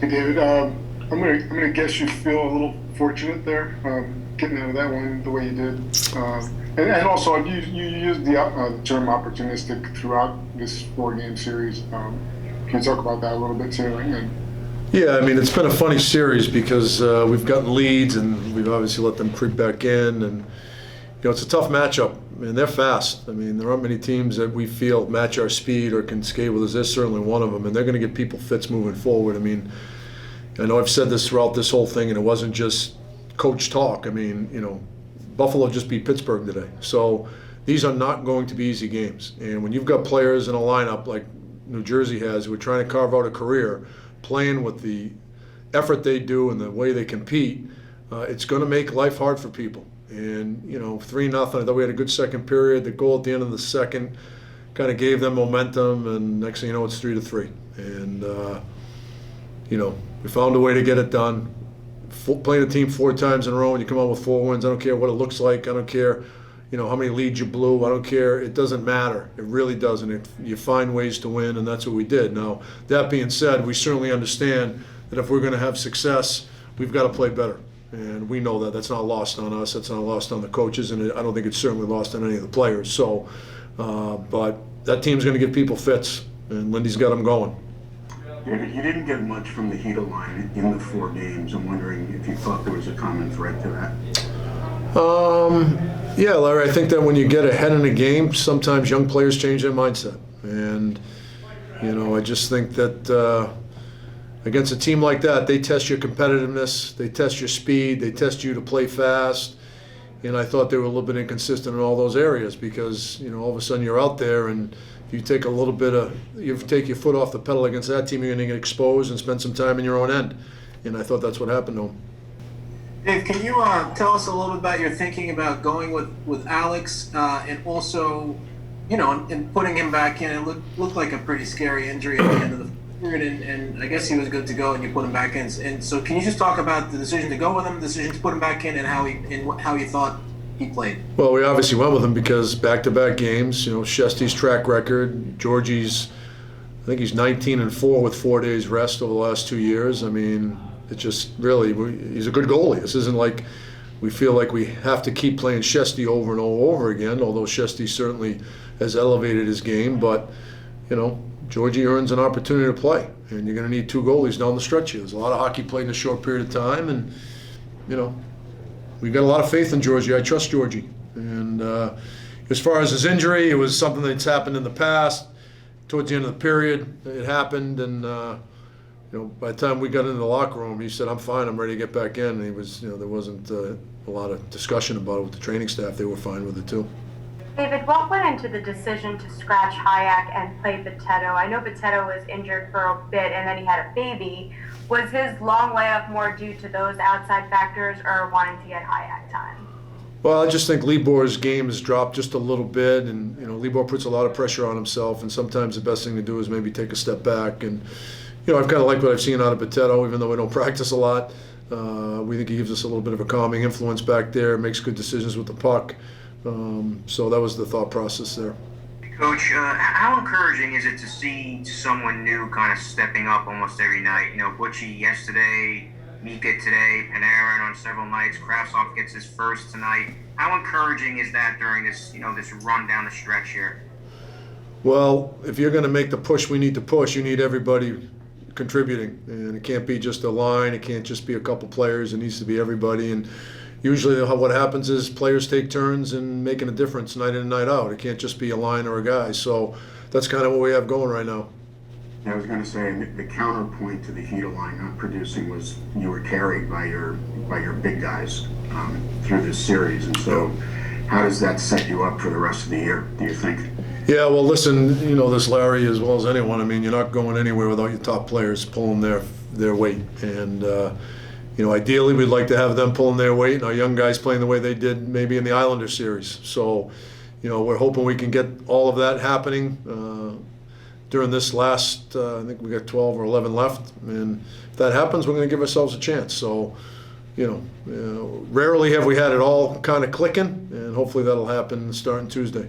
Hey David, I'm gonna guess you feel a little fortunate there, getting out of that one the way you did, and also you used the term opportunistic throughout this 4 game series. Can you talk about that a little bit too? Yeah, I mean, it's been a funny series because we've gotten leads and we've obviously let them creep back in, and it's a tough matchup. I mean, they're fast. I mean, there aren't many teams that we feel match our speed or can skate with us. They're certainly one of them, and they're going to get people fits moving forward. I mean, I know I've said this throughout this whole thing, and it wasn't just coach talk. I mean, Buffalo just beat Pittsburgh today. So these are not going to be easy games. And when you've got players in a lineup like New Jersey has, who are trying to carve out a career, playing with the effort they do and the way they compete, it's going to make life hard for people. And 3-0. I thought we had a good second period. The goal at the end of the second kind of gave them momentum, and next thing you know, it's 3-3. And we found a way to get it done. Playing a team 4 times in a row and you come out with 4 wins. I don't care what it looks like. I don't care, how many leads you blew. I don't care. It doesn't matter. It really doesn't. You find ways to win, and that's what we did. Now, that being said, we certainly understand that if we're going to have success, we've got to play better. And we know that. That's not lost on us. That's not lost on the coaches, and I don't think it's certainly lost on any of the players. So, but that team's going to give people fits, and Lindy's got them going. You didn't get much from the Heat line in the 4 games. I'm wondering if you thought there was a common thread to that. Yeah, Larry, I think that when you get ahead in a game, sometimes young players change their mindset. And, I just think that against a team like that, they test your competitiveness, they test your speed, they test you to play fast. And I thought they were a little bit inconsistent in all those areas because, all of a sudden you're out there and you take you take your foot off the pedal against that team, you're going to get exposed and spend some time in your own end. And I thought that's what happened to them. Dave, can you tell us a little bit about your thinking about going with Alex and also, and putting him back in? It looked like a pretty scary injury at the end of the period, and I guess he was good to go, and you put him back in. And so, can you just talk about the decision to go with him, the decision to put him back in, and how you thought he played? Well, we obviously went with him because back-to-back games. Shesty's track record, Georgie's, I think he's 19-4 with 4 days rest over the last 2 years. I mean, it just really, he's a good goalie. This isn't like we feel like we have to keep playing Shesty over and over again, although Shesty certainly has elevated his game. But, Georgie earns an opportunity to play, and you're going to need 2 goalies down the stretch here. There's a lot of hockey played in a short period of time, and, we've got a lot of faith in Georgie. I trust Georgie. And as far as his injury, it was something that's happened in the past. Towards the end of the period, it happened, and by the time we got into the locker room, he said, "I'm fine. I'm ready to get back in." And he was, there wasn't a lot of discussion about it with the training staff. They were fine with it too. David, what went into the decision to scratch Hayek and play Boteto? I know Boteto was injured for a bit and then he had a baby. Was his long layup more due to those outside factors or wanting to get Hayek time? Well, I just think Libor's game has dropped just a little bit, and Libor puts a lot of pressure on himself, and sometimes the best thing to do is maybe take a step back. And I've kind of liked what I've seen out of Boteto, even though we don't practice a lot. We think he gives us a little bit of a calming influence back there, makes good decisions with the puck. So that was the thought process there. Coach, how encouraging is it to see someone new kind of stepping up almost every night? Butchie yesterday, Mika today, Panarin on several nights, Krasov gets his first tonight. How encouraging is that during this, this run down the stretch here? Well, if you're going to make the push we need to push, you need everybody contributing. And it can't be just a line. It can't just be a couple players. It needs to be everybody. And usually what happens is players take turns in making a difference night in and night out. It can't just be a line or a guy. So that's kind of what we have going right now. I was going to say the counterpoint to the Heat line not producing was you were carried by your big guys through this series. And so how does that set you up for the rest of the year, do you think? Yeah, well, listen, this, Larry, as well as anyone. I mean, you're not going anywhere without your top players pulling their weight. And ideally, we'd like to have them pulling their weight and our young guys playing the way they did maybe in the Islander series. So, we're hoping we can get all of that happening during this last, I think we got 12 or 11 left. And if that happens, we're going to give ourselves a chance. So, rarely have we had it all kind of clicking, and hopefully that'll happen starting Tuesday.